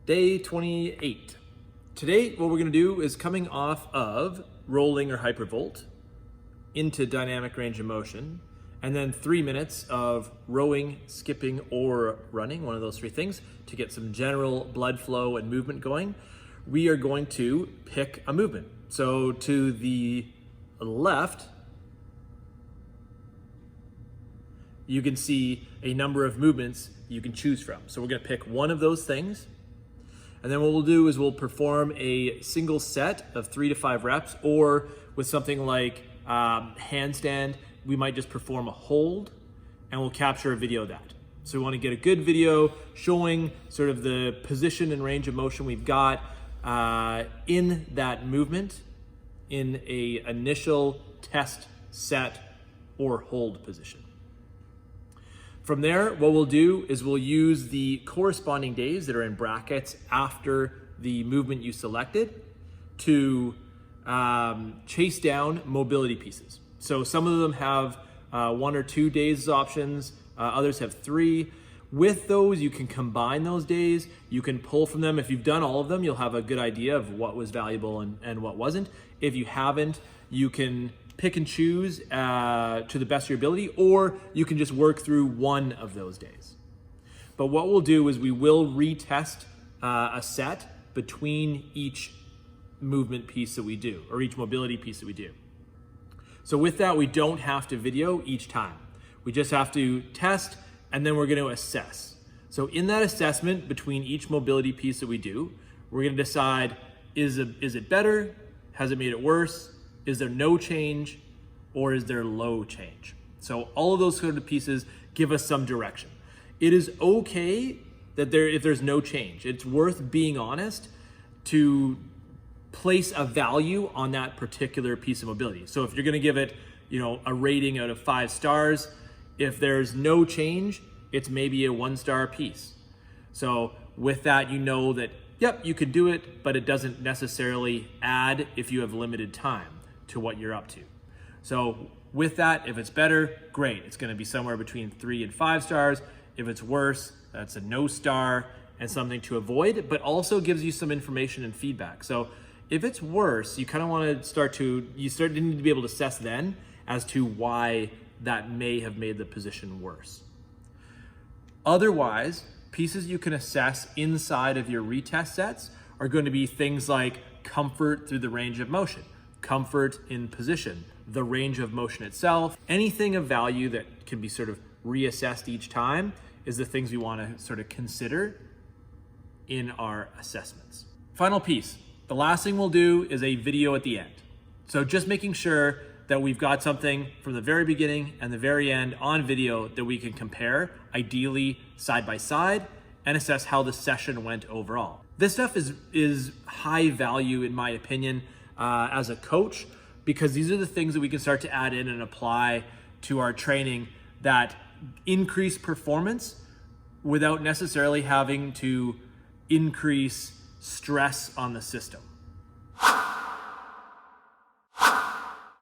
Day 28. Today, what we're gonna do is coming off of rolling or hypervolt into dynamic range of motion, and then 3 minutes of rowing, skipping, or running, one of those three things, to get some general blood flow and movement going. We are going to pick a movement. So to the left, you can see a number of movements you can choose from. So we're gonna pick one of those things. And then what we'll do is we'll perform a single set of 3 to 5 reps, or with something like handstand, we might just perform a hold and we'll capture a video of that. So we want to get a good video showing sort of the position and range of motion we've got in that movement in a initial test set or hold position. From there, what we'll do is we'll use the corresponding days that are in brackets after the movement you selected to chase down mobility pieces. So some of them have 1 or 2 days options, others have 3. With those, you can combine those days, you can pull from them. If you've done all of them, you'll have a good idea of what was valuable and what wasn't. If you haven't, you can pick and choose to the best of your ability, or you can just work through one of those days. But what we'll do is we will retest a set between each movement piece that we do, or each mobility piece that we do. So with that, we don't have to video each time. We just have to test, and then we're going to assess. So in that assessment between each mobility piece that we do, we're going to decide, is it better? Has it made it worse? Is there no change, or is there low change? So all of those sort of pieces give us some direction. It is okay that if there's no change. It's worth being honest to place a value on that particular piece of mobility. So if you're gonna give it, a rating out of 5 stars, if there's no change, it's maybe a 1-star piece. So with that, you know that, yep, you could do it, but it doesn't necessarily add if you have limited time to what you're up to. So with that, if it's better, great. It's gonna be somewhere between 3 and 5 stars. If it's worse, that's a no star and something to avoid, but also gives you some information and feedback. So if it's worse, you kind of want to need to be able to assess then as to why that may have made the position worse. Otherwise, pieces you can assess inside of your retest sets are going to be things like comfort through the range of motion, comfort in position, the range of motion itself. Anything of value that can be sort of reassessed each time is the things we want to sort of consider in our assessments. Final piece. The last thing we'll do is a video at the end. So just making sure that we've got something from the very beginning and the very end on video that we can compare, ideally side by side, and assess how the session went overall. This stuff is high value in my opinion as a coach, because these are the things that we can start to add in and apply to our training that increase performance without necessarily having to increase stress on the system.